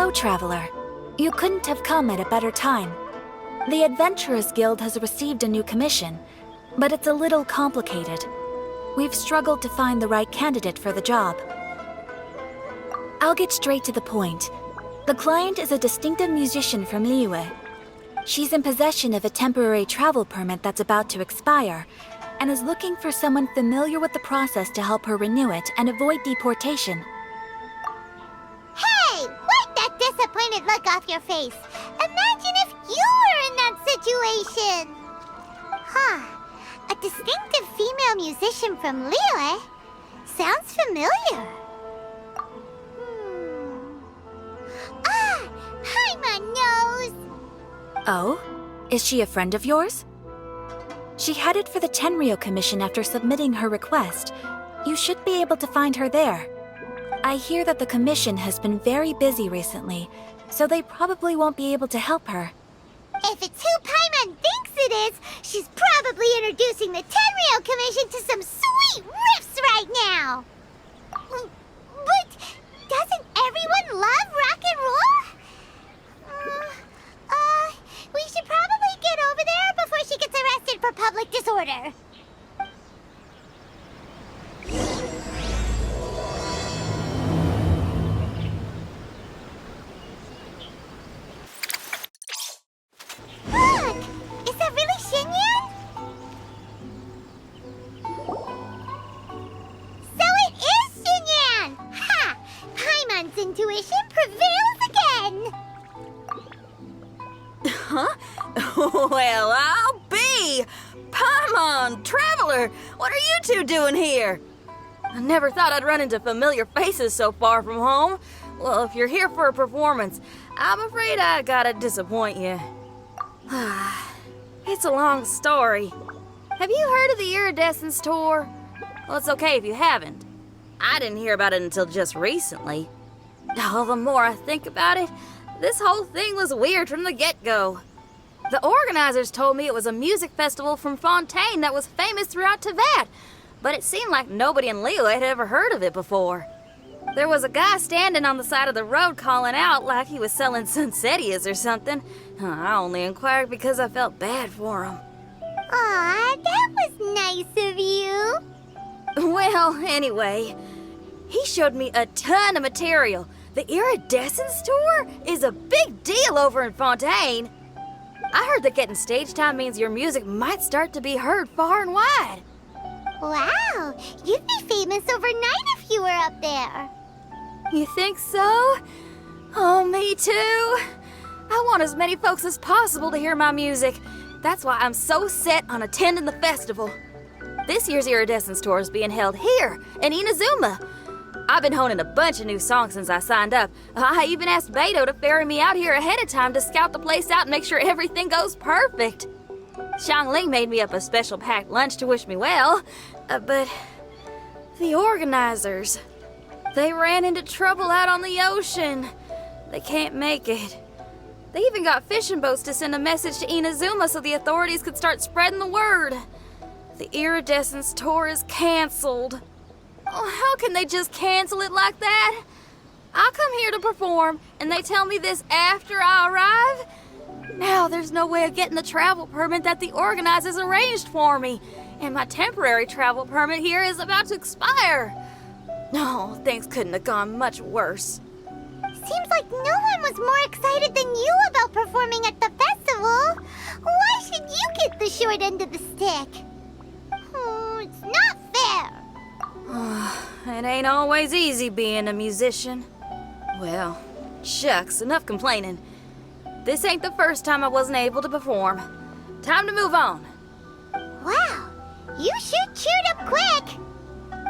Hello, Traveler. You couldn't have come at a better time. The Adventurers Guild has received a new commission, but it's a little complicated. We've struggled to find the right candidate for the job. I'll get straight to the point. The client is a distinctive musician from Liyue. She's in possession of a temporary travel permit that's about to expire, and is looking for someone familiar with the process to help her renew it and avoid deportation. Hey! Wipe that disappointed look off your face! Imagine if you were in that situation! Huh. A distinctive female musician from Liyue? Sounds familiar. Ah! Paimon knows! Oh? Is she a friend of yours? She headed for the Tenryou Commission after submitting her request. You should be able to find her there. I hear that the commission has been very busy recently, so they probably won't be able to help her. If it's who Paimon thinks it is, she's probably introducing the Tenryou Commission to some sweet riffs right now! But doesn't everyone love rock and roll? We should probably get over there before she gets arrested for public disorder. Look! Is that really Xinyan? So it is Xinyan! Ha! Paimon's intuition prevails again! Huh? Well, I'll be! Paimon, Traveler, what are you two doing here? I never thought I'd run into familiar faces so far from home. Well, if you're here for a performance, I'm afraid I gotta disappoint you. It's a long story. Have you heard of the Iridescence Tour? Well, it's okay if you haven't. I didn't hear about it until just recently. Oh, the more I think about it, this whole thing was weird from the get-go. The organizers told me it was a music festival from Fontaine that was famous throughout Teyvat, but it seemed like nobody in Liyue had ever heard of it before. There was a guy standing on the side of the road calling out like he was selling Sunsetias or something. I only inquired because I felt bad for him. Aw, that was nice of you. Well, anyway, he showed me a ton of material. The Iridescence Tour is a big deal over in Fontaine. I heard that getting stage time means your music might start to be heard far and wide. Wow, you'd be famous overnight if you were up there. You think so? Oh, me too. I want as many folks as possible to hear my music. That's why I'm so set on attending the festival. This year's Iridescence Tour is being held here in Inazuma. I've been honing a bunch of new songs since I signed up. I even asked Beto to ferry me out here ahead of time to scout the place out and make sure everything goes perfect. Xiangling made me up a special packed lunch to wish me well, but the organizers, they ran into trouble out on the ocean. They can't make it. They even got fishing boats to send a message to Inazuma so the authorities could start spreading the word. The Iridescence Tour is canceled. Oh, how can they just cancel it like that? I come here to perform, and they tell me this after I arrive? Now there's no way of getting the travel permit that the organizers arranged for me, and my temporary travel permit here is about to expire. No, things couldn't have gone much worse. Seems like no one was more excited than you about performing at the festival. Why should you get the short end of the stick? It's not fair. It ain't always easy being a musician. Well, shucks, enough complaining. This ain't the first time I wasn't able to perform. Time to move on. Wow, you sure cheered up quick.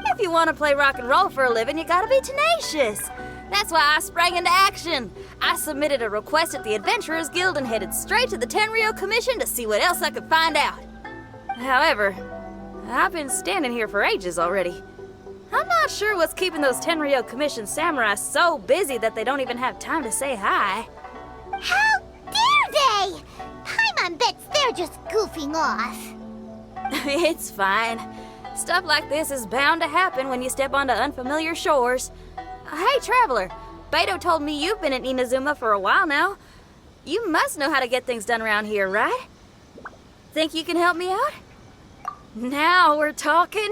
If you want to play rock and roll for a living, you gotta be tenacious. That's why I sprang into action. I submitted a request at the Adventurers Guild and headed straight to the Tenryou Commission to see what else I could find out. However, I've been standing here for ages already. I'm not sure what's keeping those Tenryou Commission samurai so busy that they don't even have time to say hi. How dare they? Paimon bets they're just goofing off. It's fine. Stuff like this is bound to happen when you step onto unfamiliar shores. Hey, Traveler, Beto told me you've been in Inazuma for a while now. You must know how to get things done around here, right? Think you can help me out? Now we're talking.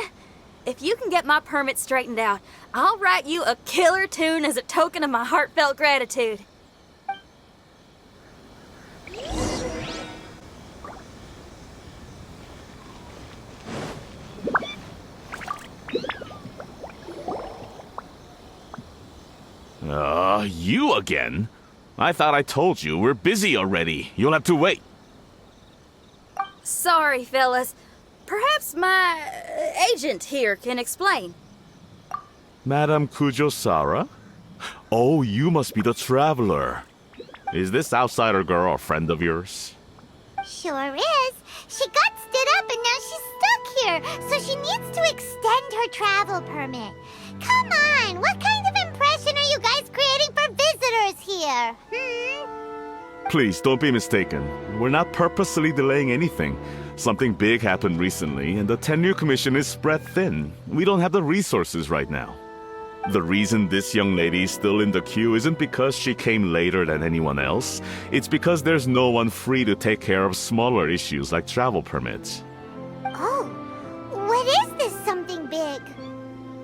If you can get my permit straightened out, I'll write you a killer tune as a token of my heartfelt gratitude. You again? I thought I told you we're busy already. You'll have to wait. Sorry, fellas. Perhaps my agent here can explain. Madame Kujo-Sara? Oh, you must be the traveler. Is this outsider girl a friend of yours? Sure is. She got stood up and now she's stuck here, so she needs to extend her travel permit. Come on, what kind of impression are you guys creating for visitors here? Please, don't be mistaken. We're not purposely delaying anything. Something big happened recently, and the Tenryou Commission is spread thin. We don't have the resources right now. The reason this young lady is still in the queue isn't because she came later than anyone else. It's because there's no one free to take care of smaller issues like travel permits. Oh, what is this something big?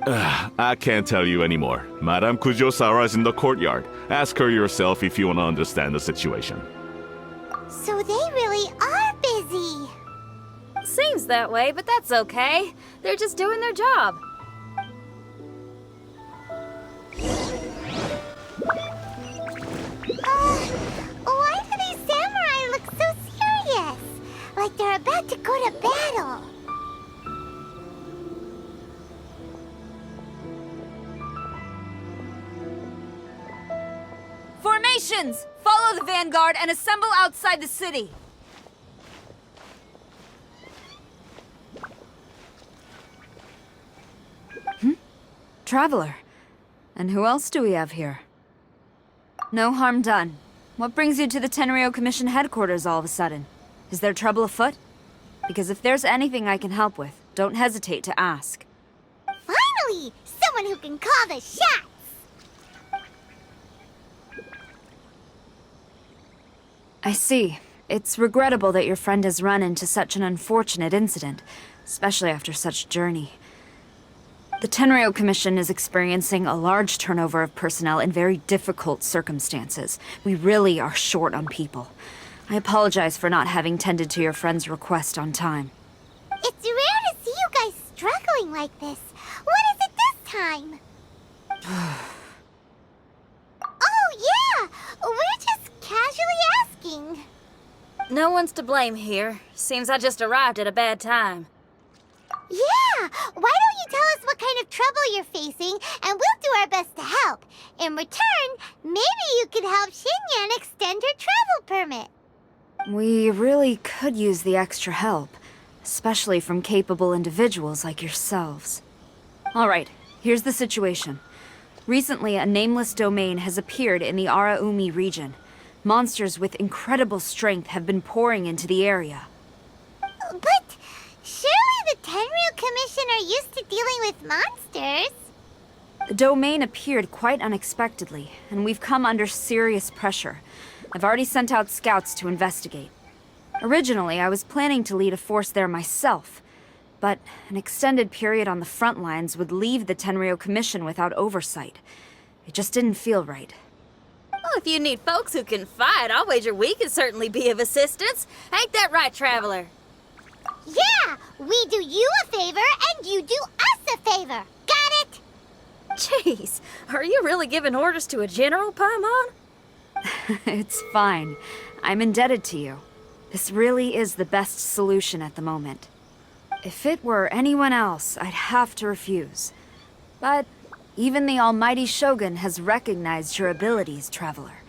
I can't tell you anymore. Madame Kujo-Sara is in the courtyard. Ask her yourself if you want to understand the situation. So they really are busy. Seems that way, but that's okay. They're just doing their job. Why do these samurai look so serious? Like they're about to go to battle. Formations! Follow the vanguard and assemble outside the city. Traveler. And who else do we have here? No harm done. What brings you to the Tenryou Commission Headquarters all of a sudden? Is there trouble afoot? Because if there's anything I can help with, don't hesitate to ask. Finally! Someone who can call the shots! I see. It's regrettable that your friend has run into such an unfortunate incident, especially after such a journey. The Tenryou Commission is experiencing a large turnover of personnel in very difficult circumstances. We really are short on people. I apologize for not having tended to your friend's request on time. It's rare to see you guys struggling like this. What is it this time? Oh, yeah! We're just casually asking. No one's to blame here. Seems I just arrived at a bad time. Yeah! Why don't you tell us what kind of trouble you're facing, and we'll do our best to help. In return, maybe you could help Xinyan extend her travel permit. We really could use the extra help, especially from capable individuals like yourselves. All right, here's the situation. Recently, a nameless domain has appeared in the Araumi region. Monsters with incredible strength have been pouring into the area. But surely the Tenryou Commission are used to dealing with monsters. The domain appeared quite unexpectedly, and we've come under serious pressure. I've already sent out scouts to investigate. Originally, I was planning to lead a force there myself, but an extended period on the front lines would leave the Tenryou Commission without oversight. It just didn't feel right. Well, if you need folks who can fight, I'll wager we can certainly be of assistance. Ain't that right, Traveler? Yeah! We do you a favor, and you do us a favor. Got it? Jeez, are you really giving orders to a general, Paimon? It's fine. I'm indebted to you. This really is the best solution at the moment. If it were anyone else, I'd have to refuse. But even the almighty Shogun has recognized your abilities, Traveler.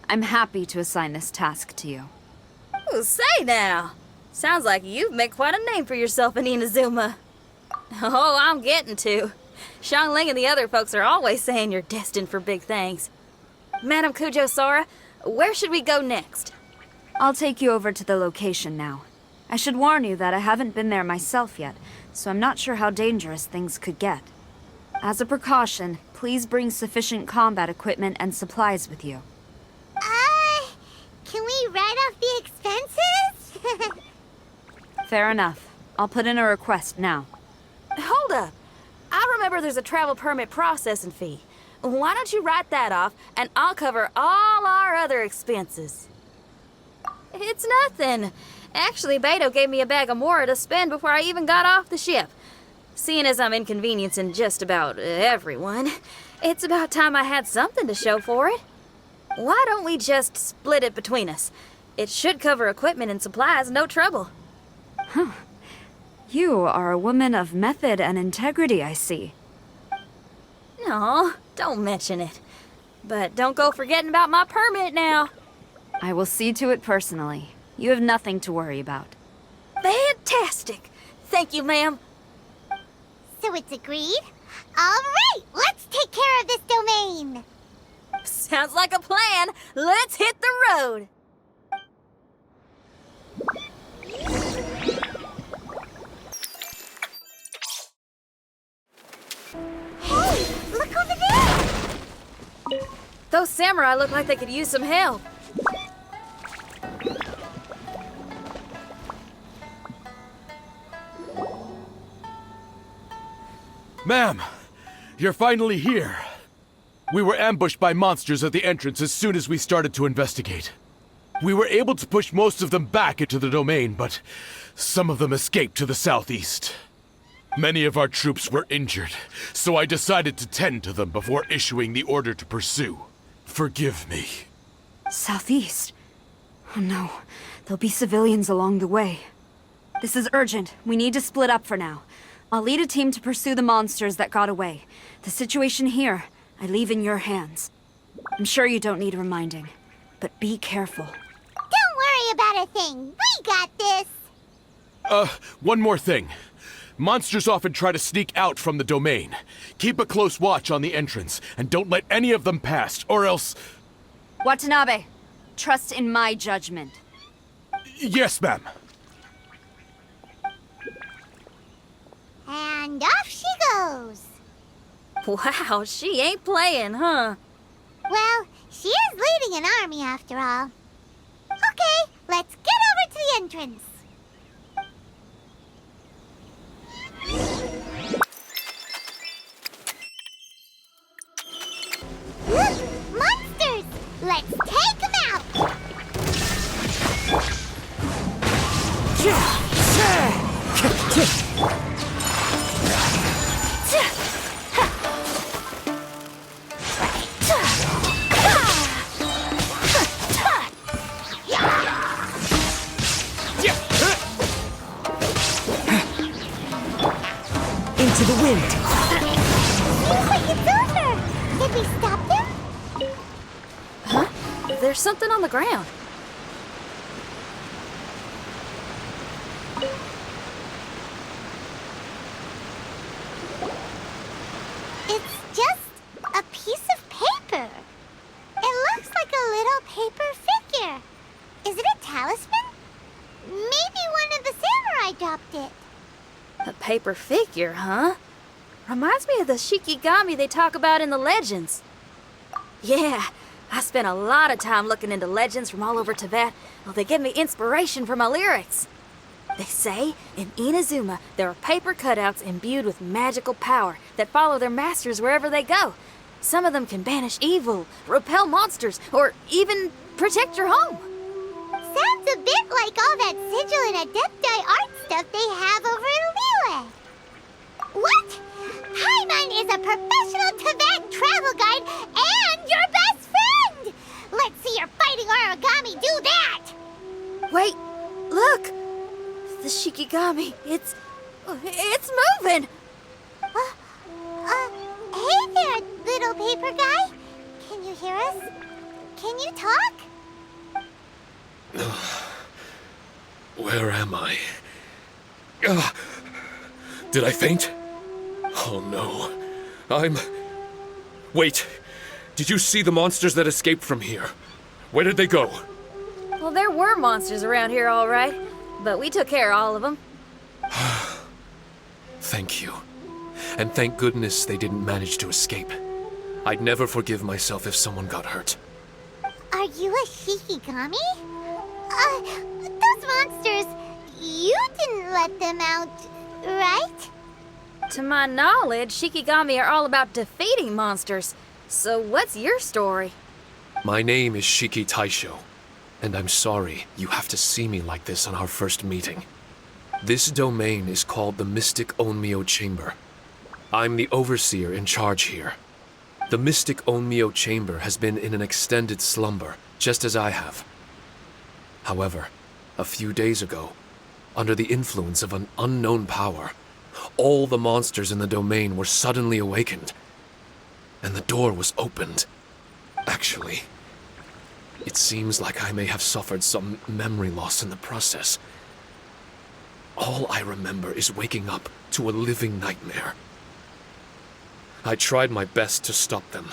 I'm happy to assign this task to you. Ooh, say now. Sounds like you've made quite a name for yourself in Inazuma. Oh, I'm getting to. Xiangling and the other folks are always saying you're destined for big things. Madame Kujo-Sara, where should we go next? I'll take you over to the location now. I should warn you that I haven't been there myself yet, so I'm not sure how dangerous things could get. As a precaution, please bring sufficient combat equipment and supplies with you. Can we write off the expenses? Fair enough. I'll put in a request now. Hold up. I remember there's a travel permit processing fee. Why don't you write that off, and I'll cover all our other expenses? It's nothing. Actually, Beto gave me a bag of Mora to spend before I even got off the ship. Seeing as I'm inconveniencing just about everyone, it's about time I had something to show for it. Why don't we just split it between us? It should cover equipment and supplies, no trouble. You are a woman of method and integrity, I see. No, don't mention it. But don't go forgetting about my permit now. I will see to it personally. You have nothing to worry about. Fantastic. Thank you, ma'am. So it's agreed? Alright, let's take care of this domain! Sounds like a plan. Let's hit the road. Hey, look over there! Those samurai look like they could use some help. Ma'am, you're finally here. We were ambushed by monsters at the entrance as soon as we started to investigate. We were able to push most of them back into the domain, but some of them escaped to the southeast. Many of our troops were injured, so I decided to tend to them before issuing the order to pursue. Forgive me. Southeast? Oh no, there'll be civilians along the way. This is urgent. We need to split up for now. I'll lead a team to pursue the monsters that got away. The situation here, I leave in your hands. I'm sure you don't need reminding, but be careful. Don't worry about a thing. We got this. One more thing. Monsters often try to sneak out from the domain. Keep a close watch on the entrance, and don't let any of them pass, or else... Watanabe, trust in my judgment. Yes, ma'am. And off she goes. Wow, she ain't playing, huh? Well, she is leading an army after all. Okay, let's get over to the entrance. Look, monsters! Let's take them out! Into the wind. Looks like it's over! Did we stop them? Huh? There's something on the ground. It's just a piece of paper. It looks like a little paper figure. Is it a talisman? Maybe one of the samurai dropped it. A paper figure, huh? Reminds me of the Shikigami they talk about in the legends. Yeah, I spent a lot of time looking into legends from all over Tibet. Well, they give me inspiration for my lyrics. They say in Inazuma there are paper cutouts imbued with magical power that follow their masters wherever they go. Some of them can banish evil, repel monsters, or even protect your home. Sounds a bit like all that sigil and adepti art stuff they have over in Liyue. What? Paimon is a professional Tibet travel guide and your best friend! Let's see your fighting origami do that! Wait, look! The Shikigami, it's moving! Hey there, little paper guy. Can you hear us? Can you talk? Where am I? Did I faint? Oh no. Wait. Did you see the monsters that escaped from here? Where did they go? Well, there were monsters around here, all right. But we took care of all of them. Thank you. And thank goodness they didn't manage to escape. I'd never forgive myself if someone got hurt. Are you a Shikigami? Those monsters, you didn't let them out, right? To my knowledge, Shikigami are all about defeating monsters. So what's your story? My name is Shiki Taisho, and I'm sorry you have to see me like this on our first meeting. This domain is called the Mystic Onmyou Chamber. I'm the overseer in charge here. The Mystic Onmyou Chamber has been in an extended slumber, just as I have. However, a few days ago, under the influence of an unknown power, all the monsters in the domain were suddenly awakened, and the door was opened. Actually, it seems like I may have suffered some memory loss in the process. All I remember is waking up to a living nightmare. I tried my best to stop them.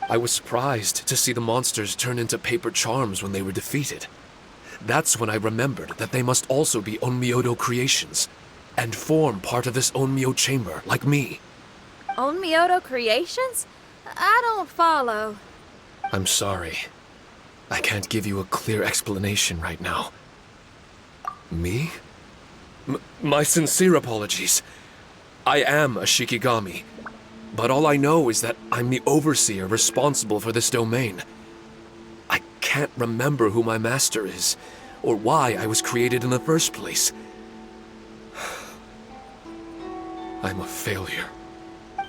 I was surprised to see the monsters turn into paper charms when they were defeated. That's when I remembered that they must also be Onmyodo creations, and form part of this Onmyou chamber, like me. Onmyodo creations? I don't follow. I'm sorry. I can't give you a clear explanation right now. Me? My sincere apologies. I am a Shikigami, but all I know is that I'm the overseer responsible for this domain. I can't remember who my master is, or why I was created in the first place. I'm a failure.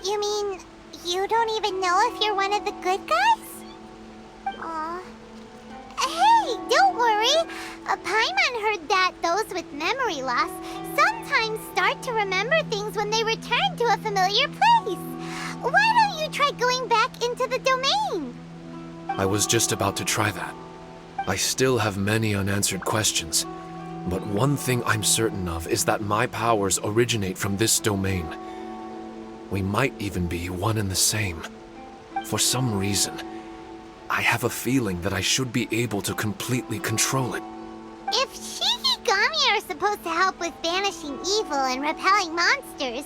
You mean you don't even know if you're one of the good guys? Aw. Hey, don't worry. Paimon heard that those with memory loss sometimes start to remember things when they return to a familiar place. Why don't you try going back into the domain? I was just about to try that. I still have many unanswered questions, but one thing I'm certain of is that my powers originate from this domain. We might even be one and the same. For some reason, I have a feeling that I should be able to completely control it. If Shikigami are supposed to help with banishing evil and repelling monsters,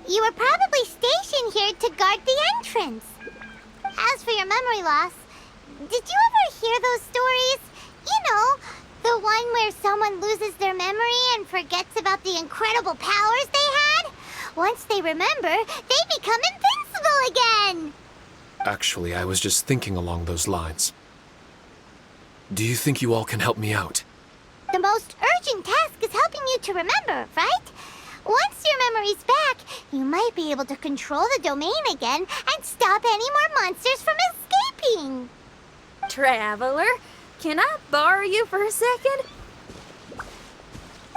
you were probably stationed here to guard the entrance. As for your memory loss, did you ever hear those stories? You know, the one where someone loses their memory and forgets about the incredible powers they had? Once they remember, they become invincible again! Actually, I was just thinking along those lines. Do you think you all can help me out? The most urgent task is helping you to remember, right? Once your memory's back, you might be able to control the domain again and stop any more monsters from escaping. Traveler, can I borrow you for a second?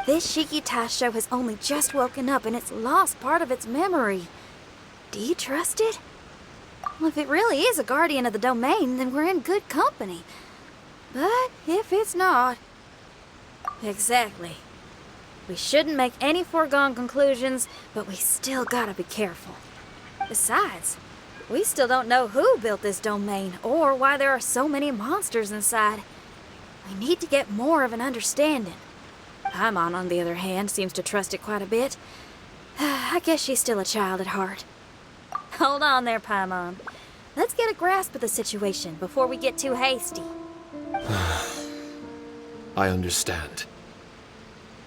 This Shiki Taisho has only just woken up and it's lost part of its memory. Do you trust it? Well, if it really is a guardian of the domain, then we're in good company. But if it's not... Exactly. We shouldn't make any foregone conclusions, but we still gotta be careful. Besides, we still don't know who built this domain or why there are so many monsters inside. We need to get more of an understanding. Paimon, on the other hand, seems to trust it quite a bit. I guess she's still a child at heart. Hold on there, Paimon. Let's get a grasp of the situation before we get too hasty. I understand.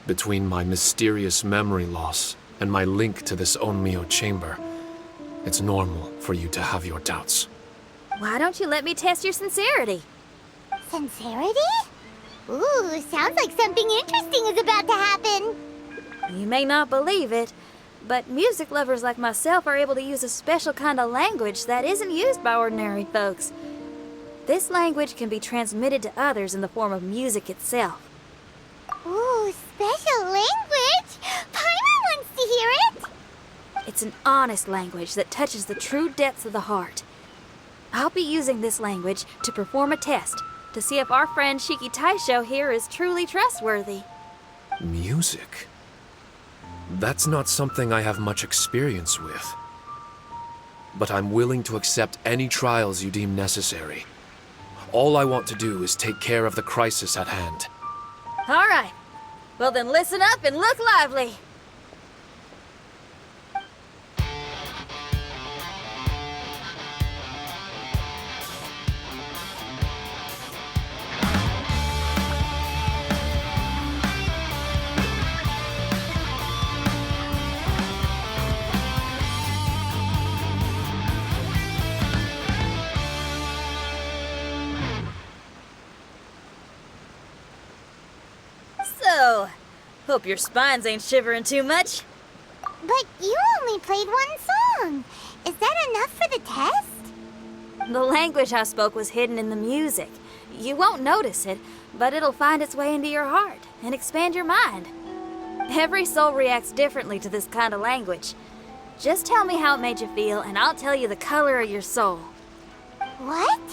Between my mysterious memory loss and my link to this Onmyou chamber, it's normal for you to have your doubts. Why don't you let me test your sincerity? Sincerity? Ooh, sounds like something interesting is about to happen. You may not believe it, but music lovers like myself are able to use a special kind of language that isn't used by ordinary folks. This language can be transmitted to others in the form of music itself. Ooh, special language? Paimon wants to hear it. It's an honest language that touches the true depths of the heart. I'll be using this language to perform a test to see if our friend Shiki Taisho here is truly trustworthy. Music? That's not something I have much experience with. But I'm willing to accept any trials you deem necessary. All I want to do is take care of the crisis at hand. All right. Well then listen up and look lively. Hope your spines ain't shivering too much. But you only played one song. Is that enough for the test? The language I spoke was hidden in the music. You won't notice it, but it'll find its way into your heart and expand your mind. Every soul reacts differently to this kind of language. Just tell me how it made you feel, and I'll tell you the color of your soul. What?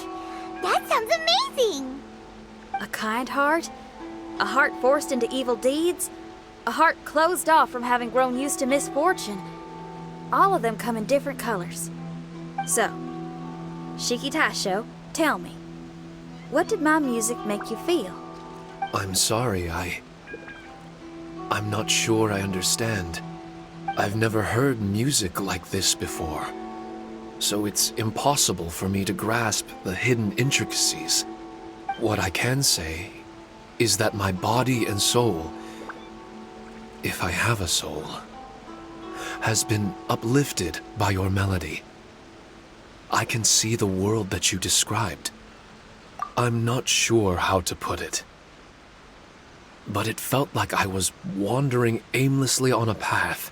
That sounds amazing! A kind heart? A heart forced into evil deeds? A heart closed off from having grown used to misfortune? All of them come in different colors. So, Shiki Taisho, tell me, what did my music make you feel? I'm sorry, I'm not sure I understand. I've never heard music like this before, so it's impossible for me to grasp the hidden intricacies. What I can say is that my body and soul, if I have a soul, has been uplifted by your melody. I can see the world that you described. I'm not sure how to put it, but it felt like I was wandering aimlessly on a path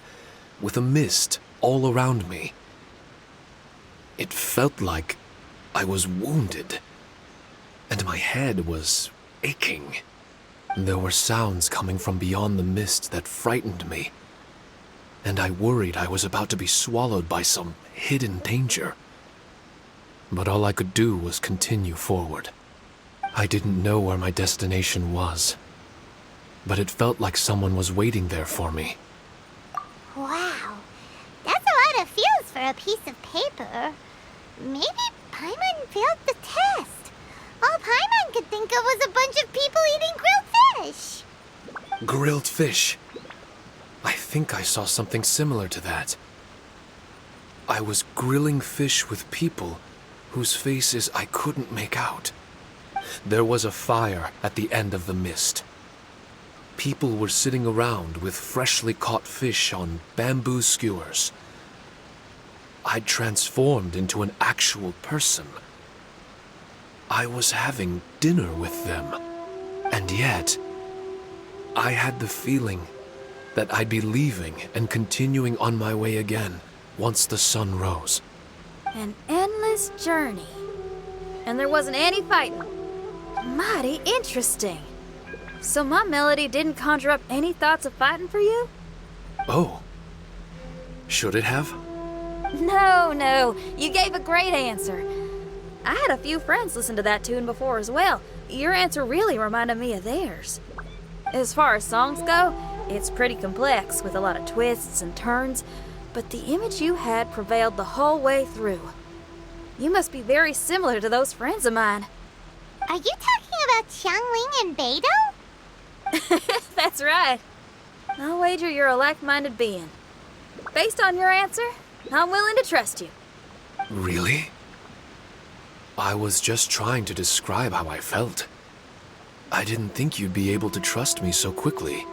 with a mist all around me. It felt like I was wounded, and my head was aching. There were sounds coming from beyond the mist that frightened me, and I worried I was about to be swallowed by some hidden danger. But all I could do was continue forward. I didn't know where my destination was, but it felt like someone was waiting there for me. Wow, that's a lot of feels for a piece of paper. Maybe Paimon failed the test. All Paimon could think of was a bunch of people eating grilled fish. Grilled fish. I think I saw something similar to that. I was grilling fish with people whose faces I couldn't make out. There was a fire at the end of the mist. People were sitting around with freshly caught fish on bamboo skewers. I'd transformed into an actual person. I was having dinner with them. And yet, I had the feeling that I'd be leaving and continuing on my way again once the sun rose. An endless journey. And there wasn't any fighting. Mighty interesting. So my melody didn't conjure up any thoughts of fighting for you? Oh. Should it have? No, you gave a great answer. I had a few friends listen to that tune before as well. Your answer really reminded me of theirs. As far as songs go, it's pretty complex with a lot of twists and turns, but the image you had prevailed the whole way through. You must be very similar to those friends of mine. Are you talking about Xiangling and Beidou? That's right. I'll wager you're a like-minded being. Based on your answer, I'm willing to trust you. Really? I was just trying to describe how I felt. I didn't think you'd be able to trust me so quickly.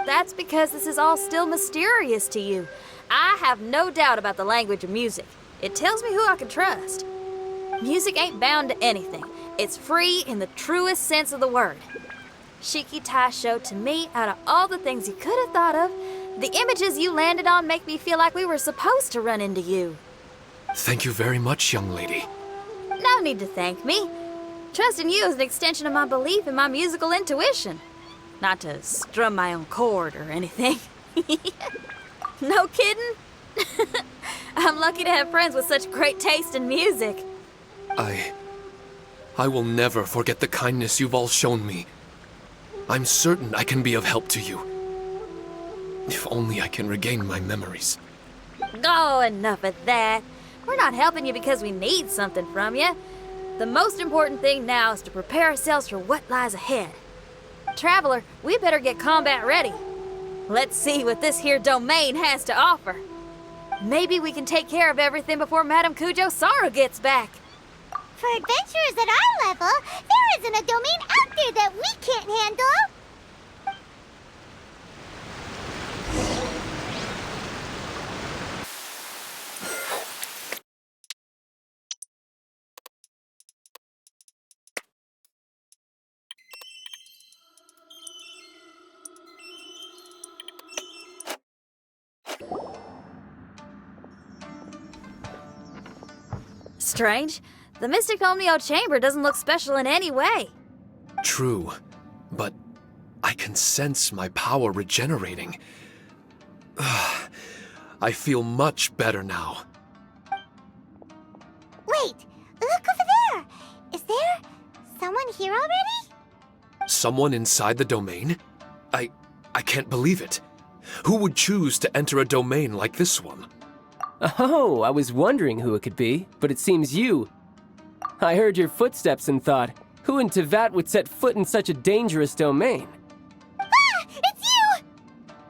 That's because this is all still mysterious to you. I have no doubt about the language of music. It tells me who I can trust. Music ain't bound to anything. It's free in the truest sense of the word. Shiki Taisho, to me, out of all the things you could have thought of, the images you landed on make me feel like we were supposed to run into you. Thank you very much, young lady. No need to thank me. Trusting you is an extension of my belief in my musical intuition. Not to strum my own chord or anything. No kidding? I'm lucky to have friends with such great taste in music. I will never forget the kindness you've all shown me. I'm certain I can be of help to you. If only I can regain my memories. Oh, enough of that. We're not helping you because we need something from you. The most important thing now is to prepare ourselves for what lies ahead. Traveler, we better get combat ready. Let's see what this here domain has to offer. Maybe we can take care of everything before Madame Kujo Sara gets back. For adventurers at our level, there isn't a domain out there that we can't handle. Strange. The Mystic Onmyou Chamber doesn't look special in any way. True, but I can sense my power regenerating. I feel much better now. Wait, look over there! Is there someone here already? Someone inside the domain? I can't believe it. Who would choose to enter a domain like this one? Oh, I was wondering who it could be, but it seems you. I heard your footsteps and thought, who in Tevat would set foot in such a dangerous domain? Ah! It's you!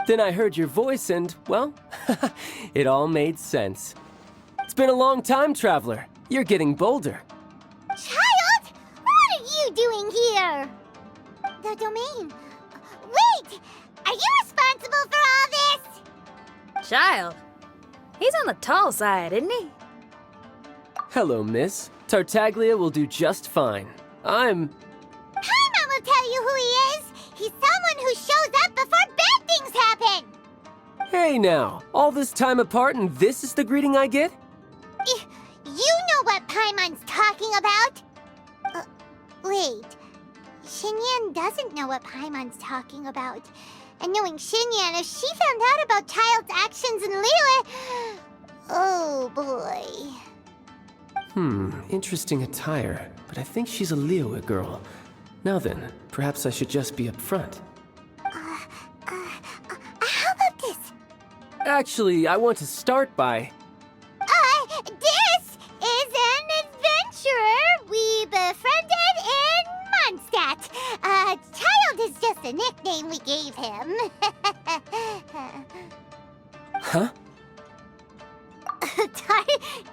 Then I heard your voice and, well, it all made sense. It's been a long time, Traveler. You're getting bolder. Childe! What are you doing here? The domain. Wait! Are you responsible for all this? Childe. He's on the tall side, isn't he? Hello, miss. Tartaglia will do just fine. Paimon will tell you who he is. He's someone who shows up before bad things happen. Hey now, all this time apart and this is the greeting I get? You know what Paimon's talking about. Wait. Xinyan doesn't know what Paimon's talking about. And knowing Xinyan, if she found out about Childe's actions in Liyue... Oh, boy. Interesting attire, but I think she's a Liyue girl. Now then, perhaps I should just be up front. How about this? Actually, I want to start by... This is an adventurer we befriended in Mondstadt. Childe is just a nickname we gave him. Huh?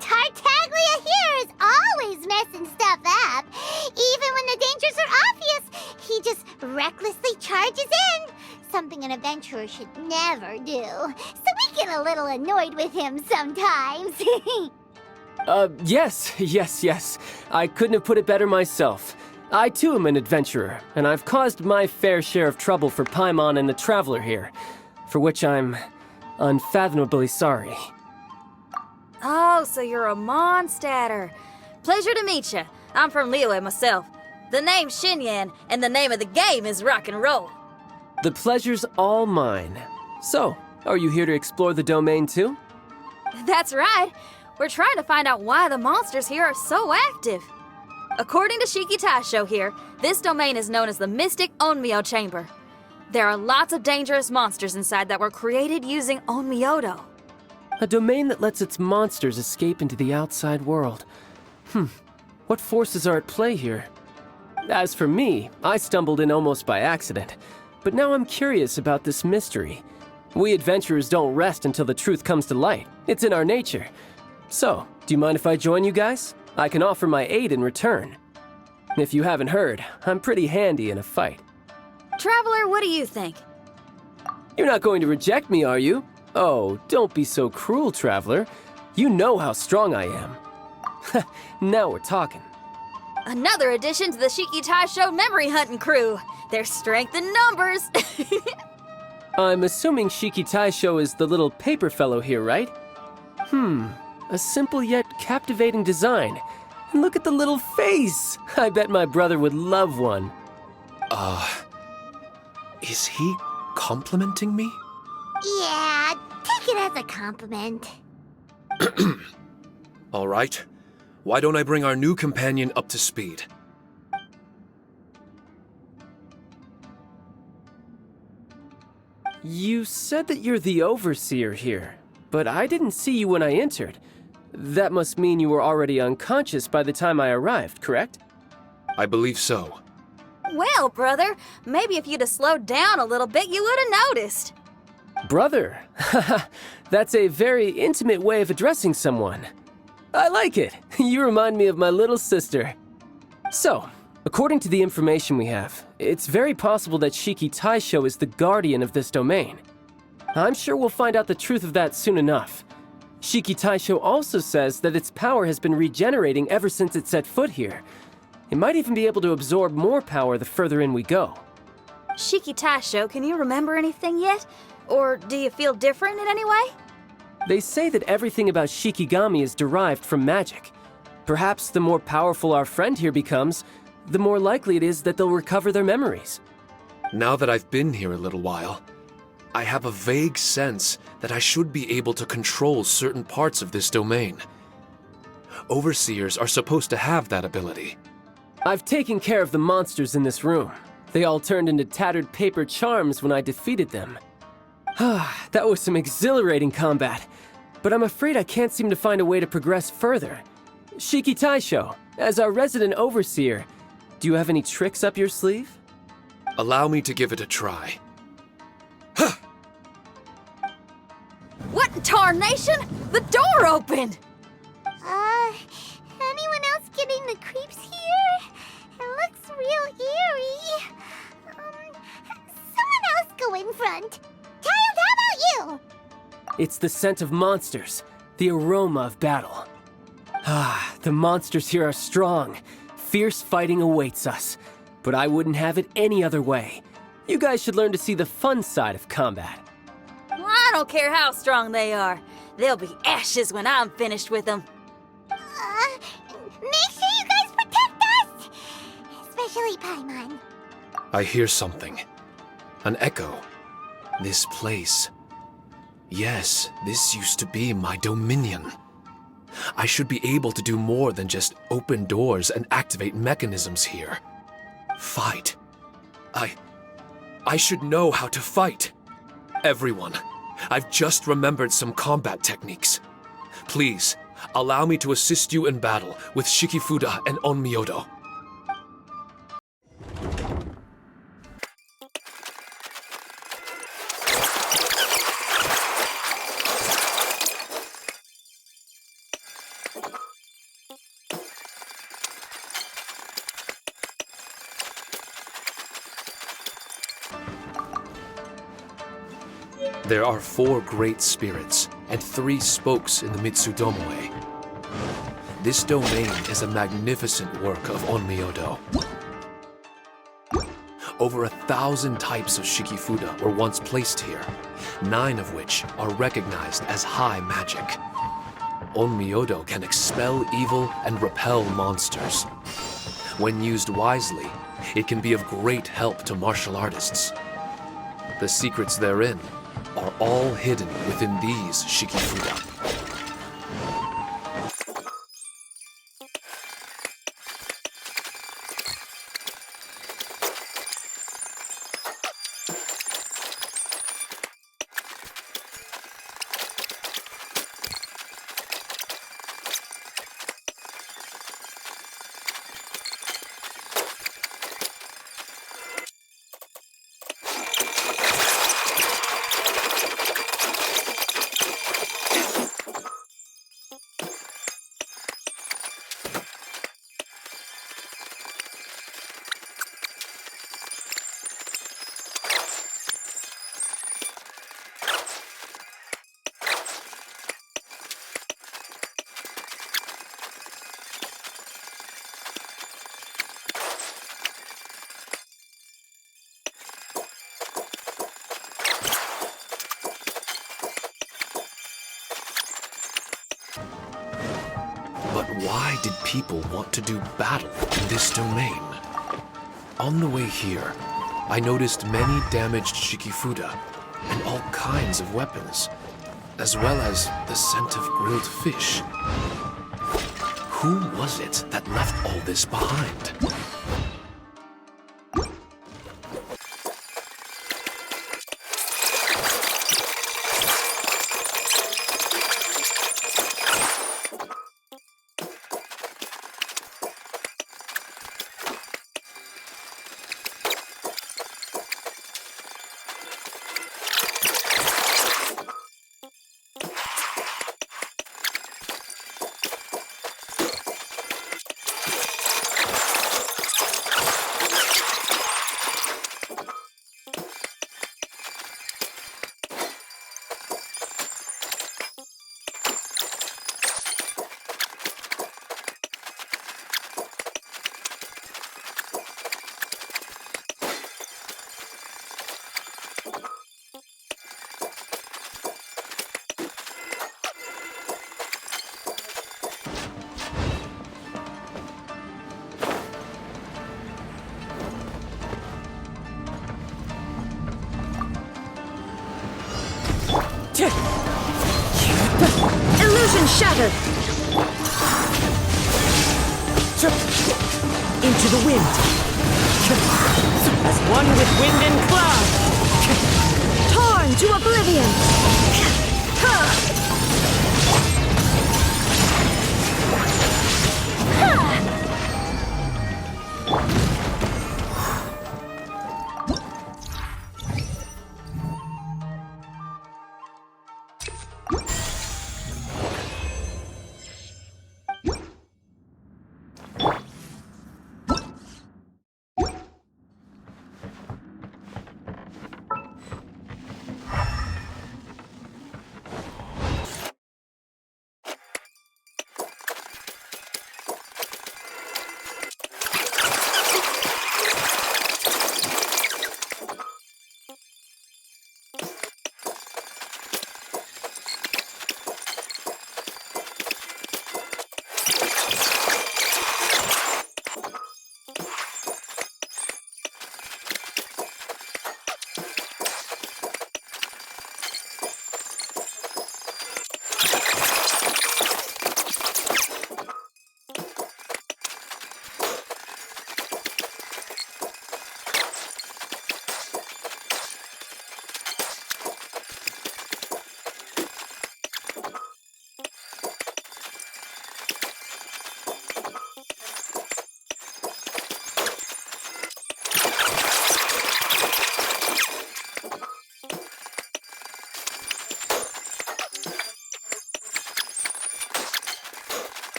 Tartaglia here is always messing stuff up. Even when the dangers are obvious, he just recklessly charges in. Something an adventurer should never do. So we get a little annoyed with him sometimes. Yes. I couldn't have put it better myself. I too am an adventurer, and I've caused my fair share of trouble for Paimon and the Traveler here, for which I'm unfathomably sorry. Oh, so you're a Mondstadter. Pleasure to meet you. I'm from Liyue myself. The name's Xinyan, and the name of the game is rock and roll. The pleasure's all mine. So, are you here to explore the domain too? That's right. We're trying to find out why the monsters here are so active. According to Shiki Taisho here, this domain is known as the Mystic Onmyou Chamber. There are lots of dangerous monsters inside that were created using Onmyodo. A domain that lets its monsters escape into the outside world. What forces are at play here? As for me, I stumbled in almost by accident. But now I'm curious about this mystery. We adventurers don't rest until the truth comes to light. It's in our nature. So, do you mind if I join you guys? I can offer my aid in return. If you haven't heard, I'm pretty handy in a fight. Traveler, what do you think? You're not going to reject me, are you? Oh, don't be so cruel, Traveler. You know how strong I am. Now we're talking. Another addition to the Shiki Taisho memory hunting crew. There's strength in numbers. I'm assuming Shiki Taisho is the little paper fellow here, right? A simple yet captivating design. And look at the little face! I bet my brother would love one. Is he complimenting me? Yeah, take it as a compliment. All right. Why don't I bring our new companion up to speed? You said that you're the overseer here, but I didn't see you when I entered. That must mean you were already unconscious by the time I arrived, correct? I believe so. Well, brother, maybe if you'd have slowed down a little bit, you would have noticed. Brother? That's a very intimate way of addressing someone. I like it. You remind me of my little sister. So, according to the information we have, it's very possible that Shiki Taisho is the guardian of this domain. I'm sure we'll find out the truth of that soon enough. Shiki Taisho also says that its power has been regenerating ever since it set foot here. It might even be able to absorb more power the further in we go. Shiki Taisho, can you remember anything yet? Or do you feel different in any way? They say that everything about Shikigami is derived from magic. Perhaps the more powerful our friend here becomes, the more likely it is that they'll recover their memories. Now that I've been here a little while, I have a vague sense that I should be able to control certain parts of this domain. Overseers are supposed to have that ability. I've taken care of the monsters in this room. They all turned into tattered paper charms when I defeated them. That was some exhilarating combat, but I'm afraid I can't seem to find a way to progress further. Shiki Taisho, as our resident overseer, do you have any tricks up your sleeve? Allow me to give it a try. What in tarnation? The door opened! Anyone else getting the creeps here? It looks real eerie. Someone else go in front. Childe, how about you? It's the scent of monsters, the aroma of battle. The monsters here are strong. Fierce fighting awaits us. But I wouldn't have it any other way. You guys should learn to see the fun side of combat. Well, I don't care how strong they are. They'll be ashes when I'm finished with them. Make sure you guys protect us! Especially Paimon. I hear something. An echo. This place. Yes, this used to be my dominion. I should be able to do more than just open doors and activate mechanisms here. Fight. I should know how to fight. Everyone, I've just remembered some combat techniques. Please, allow me to assist you in battle with Shikifuda and Onmyou. There are 4 great spirits and 3 spokes in the Mitsudomoe. This domain is a magnificent work of Onmyou. Over 1,000 types of Shikifuda were once placed here, 9 of which are recognized as high magic. Onmyou can expel evil and repel monsters. When used wisely, it can be of great help to martial artists. The secrets therein are all hidden within these Shikifuda. But why did people want to do battle in this domain? On the way here, I noticed many damaged Shikifuda and all kinds of weapons, as well as the scent of grilled fish. Who was it that left all this behind? Illusion shattered! Into the wind. As one with wind and cloud. Torn to oblivion!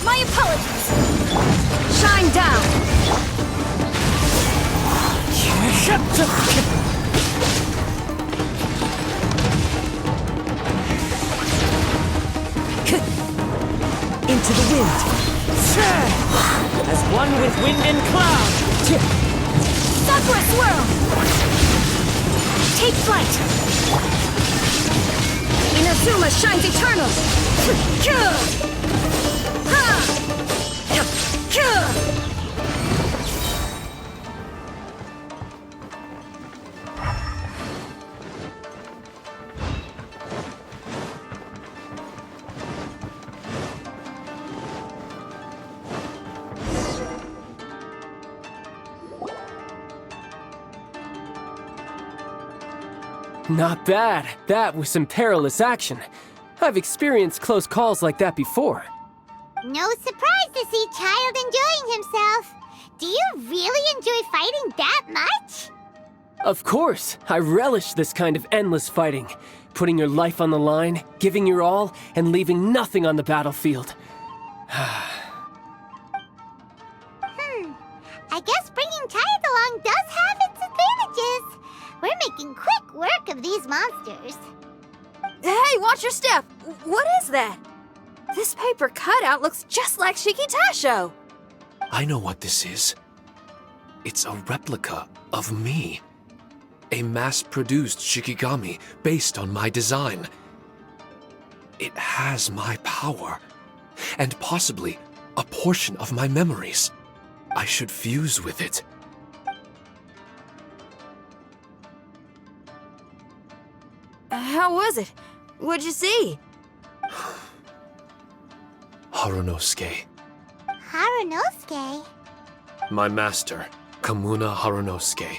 My apologies! Shine down! Into the wind. As one with wind and cloud. Sakura swirl! Take flight! Inazuma shines eternal! Not bad. That was some perilous action. I've experienced close calls like that before. No surprise to see Childe enjoying himself. Do you really enjoy fighting that much? Of course, I relish this kind of endless fighting. Putting your life on the line, giving your all, and leaving nothing on the battlefield. I guess bringing Childe along does have its advantages. We're making quick work of these monsters. Hey, watch your step! What is that? This paper cutout looks just like Shiki Taisho. I know what this is. It's a replica of me. A mass-produced Shikigami based on my design. It has my power, and possibly a portion of my memories. I should fuse with it. How was it? What'd you see? Harunosuke. Harunosuke? My master, Kamuna Harunosuke.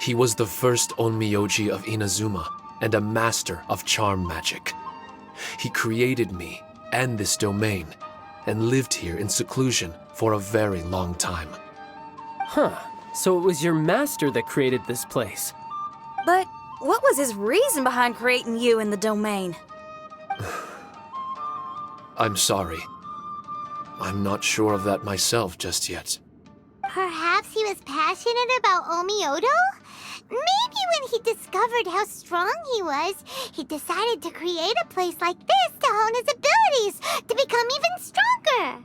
He was the first Onmyoji of Inazuma and a master of charm magic. He created me and this domain and lived here in seclusion for a very long time. Huh. So it was your master that created this place. But what was his reason behind creating you in the domain? I'm sorry. I'm not sure of that myself just yet. Perhaps he was passionate about Onmyodo? Maybe when he discovered how strong he was, he decided to create a place like this to hone his abilities, to become even stronger.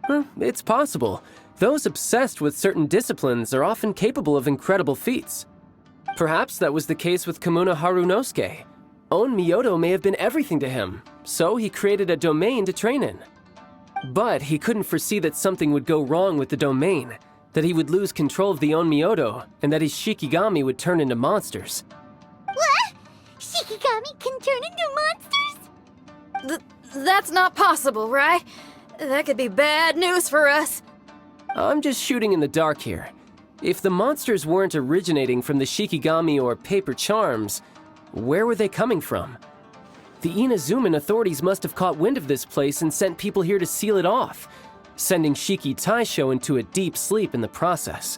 Well, it's possible. Those obsessed with certain disciplines are often capable of incredible feats. Perhaps that was the case with Kamuna Harunosuke. Onmyou may have been everything to him, so he created a domain to train in. But he couldn't foresee that something would go wrong with the domain, that he would lose control of the Onmyou, and that his Shikigami would turn into monsters. What? Shikigami can turn into monsters? That's not possible, right? That could be bad news for us. I'm just shooting in the dark here. If the monsters weren't originating from the Shikigami or paper charms, where were they coming from? The Inazuman authorities must have caught wind of this place and sent people here to seal it off, sending Shiki Taisho into a deep sleep in the process.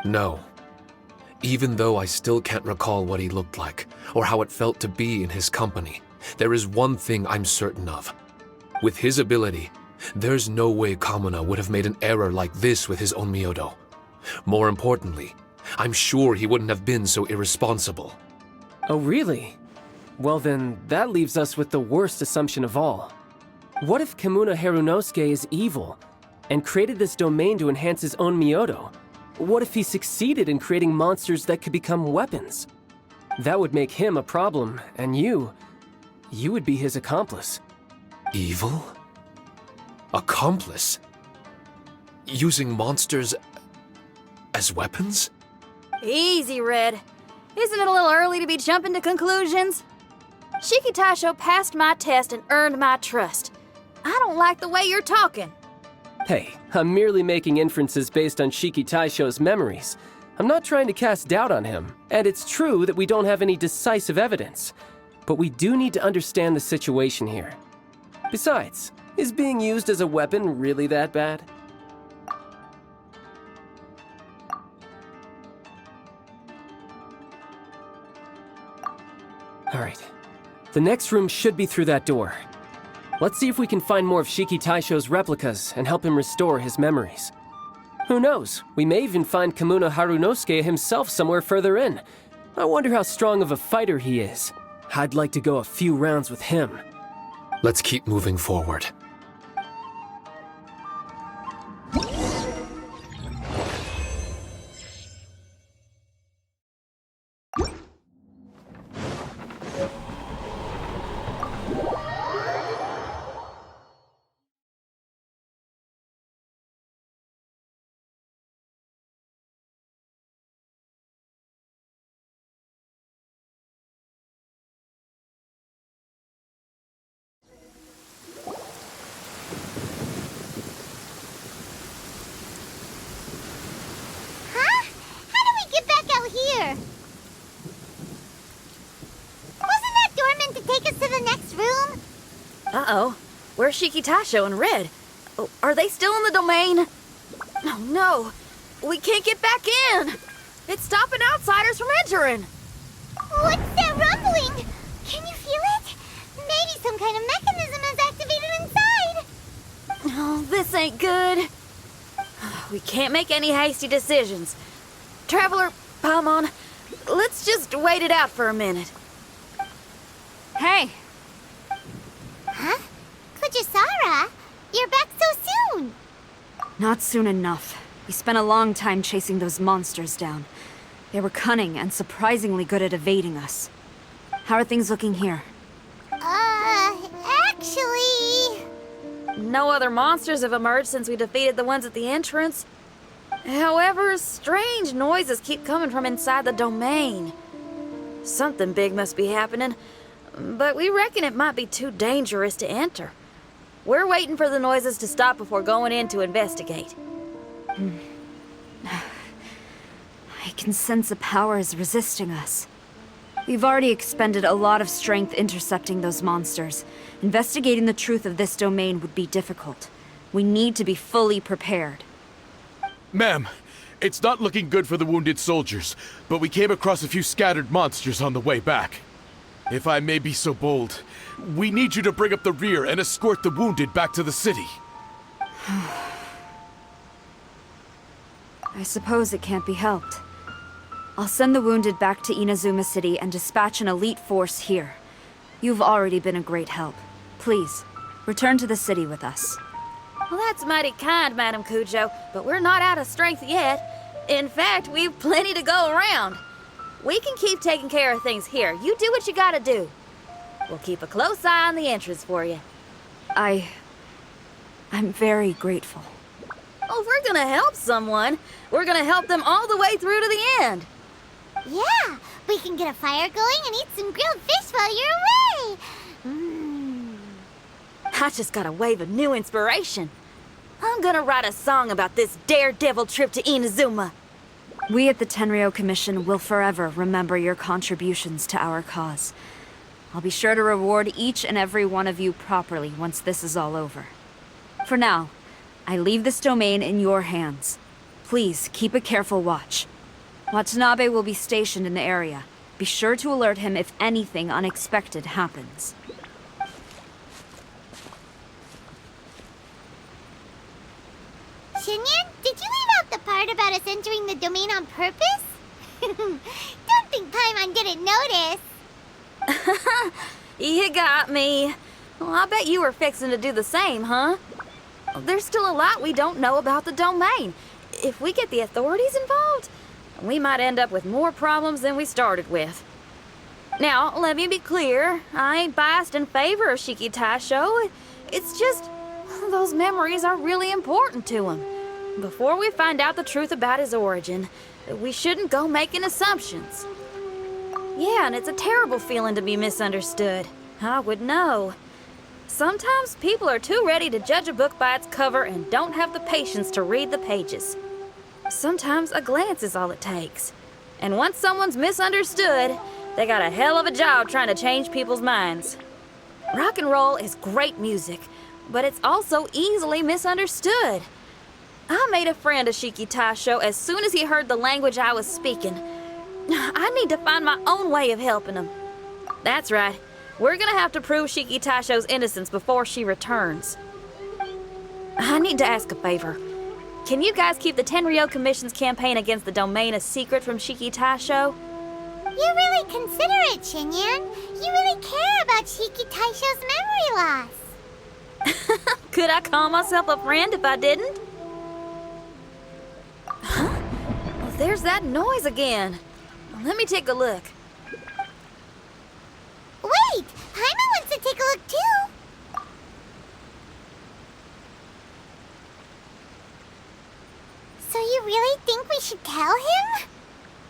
No. Even though I still can't recall what he looked like, or how it felt to be in his company, there is one thing I'm certain of. With his ability, there's no way Kamuna would have made an error like this with his Onmyou. More importantly, I'm sure he wouldn't have been so irresponsible. Oh, really? Well then, that leaves us with the worst assumption of all. What if Kamuna Harunosuke is evil, and created this domain to enhance his own Onmyou? What if he succeeded in creating monsters that could become weapons? That would make him a problem, and you would be his accomplice. Evil? Accomplice? Using monsters as weapons? Easy, Red. Isn't it a little early to be jumping to conclusions? Shiki Taisho passed my test and earned my trust. I don't like the way you're talking. Hey, I'm merely making inferences based on Shiki Taisho's memories. I'm not trying to cast doubt on him, and it's true that we don't have any decisive evidence. But we do need to understand the situation here. Besides, is being used as a weapon really that bad? Alright, the next room should be through that door. Let's see if we can find more of Shiki Taisho's replicas and help him restore his memories. Who knows, we may even find Kamuna Harunosuke himself somewhere further in. I wonder how strong of a fighter he is. I'd like to go a few rounds with him. Let's keep moving forward. Huh? How do we get back out here? Wasn't that door meant to take us to the next room? Uh-oh. Where's Shiki Taisho and Red? Oh, are they still in the domain? Oh, no. We can't get back in. It's stopping outsiders from entering. What's that rumbling? Can you feel it? Maybe some kind of mechanism is activated inside. Oh, this ain't good. We can't make any hasty decisions. Traveler, Paimon, let's just wait it out for a minute. Hey, Huh? Kujisara, you're back so soon. not soon enough. We spent a long time chasing those monsters down. They were cunning and surprisingly good at evading us. How are things looking here? Actually... No other monsters have emerged since we defeated the ones at the entrance. However, strange noises keep coming from inside the domain. Something big must be happening, but we reckon it might be too dangerous to enter. We're waiting for the noises to stop before going in to investigate. I can sense a power is resisting us. We've already expended a lot of strength intercepting those monsters. Investigating the truth of this domain would be difficult. We need to be fully prepared. Ma'am, it's not looking good for the wounded soldiers, but we came across a few scattered monsters on the way back. If I may be so bold, we need you to bring up the rear and escort the wounded back to the city. I suppose it can't be helped. I'll send the wounded back to Inazuma City and dispatch an elite force here. You've already been a great help. Please, return to the city with us. Well, that's mighty kind, Madam Cujo, but we're not out of strength yet. In fact, we've plenty to go around. We can keep taking care of things here. You do what you gotta do. We'll keep a close eye on the entrance for you. I'm very grateful. Oh, if we're gonna help someone, we're gonna help them all the way through to the end. Yeah, we can get a fire going and eat some grilled fish while you're away. I just got a wave of new inspiration. I'm gonna write a song about this daredevil trip to Inazuma. We at the Tenryou Commission will forever remember your contributions to our cause. I'll be sure to reward each and every one of you properly once this is all over. For now, I leave this domain in your hands. Please keep a careful watch. Watanabe will be stationed in the area. Be sure to alert him if anything unexpected happens. Shinyan, did you leave out the part about us entering the domain on purpose? Don't think Paimon didn't notice. You got me. Well, I bet you were fixing to do the same, huh? There's still a lot we don't know about the domain. If we get the authorities involved, we might end up with more problems than we started with. Now, let me be clear. I ain't biased in favor of Shiki Taisho. It's just, those memories are really important to him. Before we find out the truth about his origin, we shouldn't go making assumptions. Yeah, and it's a terrible feeling to be misunderstood. I would know. Sometimes people are too ready to judge a book by its cover and don't have the patience to read the pages. Sometimes a glance is all it takes. And once someone's misunderstood, they got a hell of a job trying to change people's minds. Rock and roll is great music, but it's also easily misunderstood. I made a friend of Shiki Taisho as soon as he heard the language I was speaking. I need to find my own way of helping him. That's right. We're gonna have to prove Shiki Taisho's innocence before she returns. I need to ask a favor. Can you guys keep the Tenryou Commission's campaign against the domain a secret from Shiki Taisho? You're really considerate, Shinyan. You really care about Shiki Taisho's memory loss. Could I call myself a friend if I didn't? Huh? Well, there's that noise again. Let me take a look. Wait! Paimon wants to take a look too! So you really think we should tell him?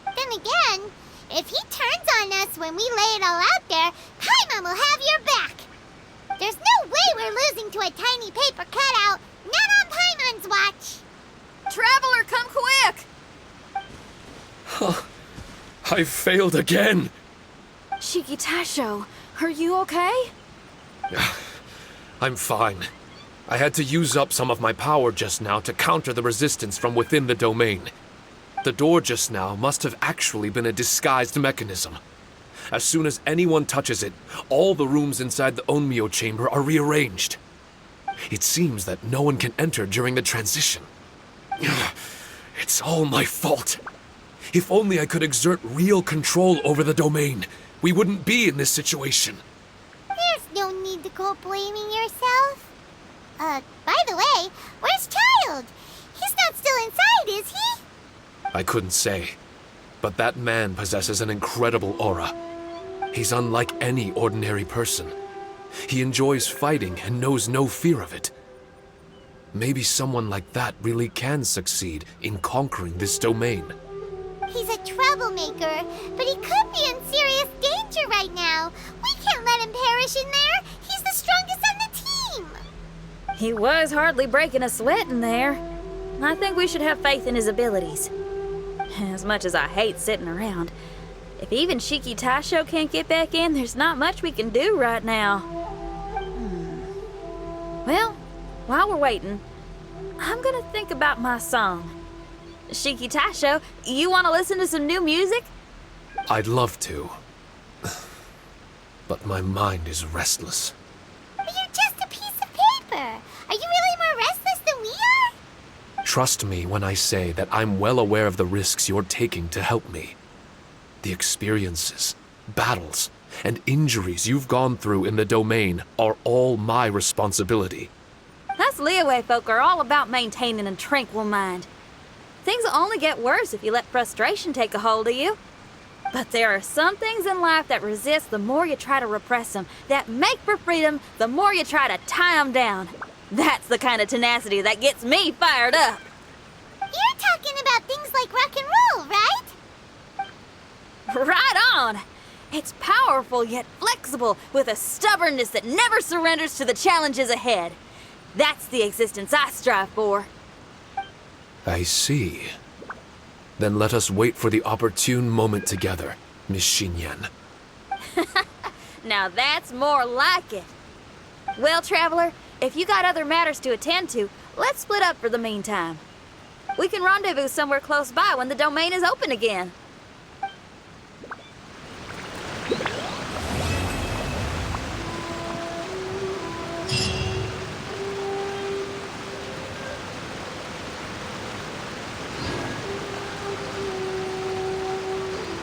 Then again, if he turns on us when we lay it all out there, Paimon will have your back! There's no way we're losing to a tiny paper cutout, not on Paimon's watch! Traveler, come quick! I failed again! Shiki Taisho, are you okay? I'm fine. I had to use up some of my power just now to counter the resistance from within the domain. The door just now must have actually been a disguised mechanism. As soon as anyone touches it, all the rooms inside the Onmyou chamber are rearranged. It seems that no one can enter during the transition. It's all my fault. If only I could exert real control over the domain, we wouldn't be in this situation. There's no need to go blaming yourself. By the way, where's Childe? He's not still inside, is he? I couldn't say, but that man possesses an incredible aura. He's unlike any ordinary person. He enjoys fighting and knows no fear of it. Maybe someone like that really can succeed in conquering this domain. He's a troublemaker, but he could be in serious danger right now. We can't let him perish in there. He's the strongest on the team. He was hardly breaking a sweat in there. I think we should have faith in his abilities. As much as I hate sitting around, if even Shiki Taisho can't get back in, there's not much we can do right now. Well, while we're waiting, I'm gonna think about my song. Shiki Taisho, you want to listen to some new music? I'd love to. But my mind is restless. But you're just a piece of paper. Are you really more restless than we are? Trust me when I say that I'm well aware of the risks you're taking to help me. The experiences, battles, and injuries you've gone through in the domain are all my responsibility. Us Liyue folk are all about maintaining a tranquil mind. Things will only get worse if you let frustration take a hold of you. But there are some things in life that resist the more you try to repress them, that make for freedom the more you try to tie them down. That's the kind of tenacity that gets me fired up. You're talking about things like rock and roll, right? Right on! It's powerful yet flexible, with a stubbornness that never surrenders to the challenges ahead. That's the existence I strive for. I see. Then let us wait for the opportune moment together, Miss Xinyan. Now that's more like it. Well, Traveler, if you got other matters to attend to, let's split up for the meantime. We can rendezvous somewhere close by when the domain is open again.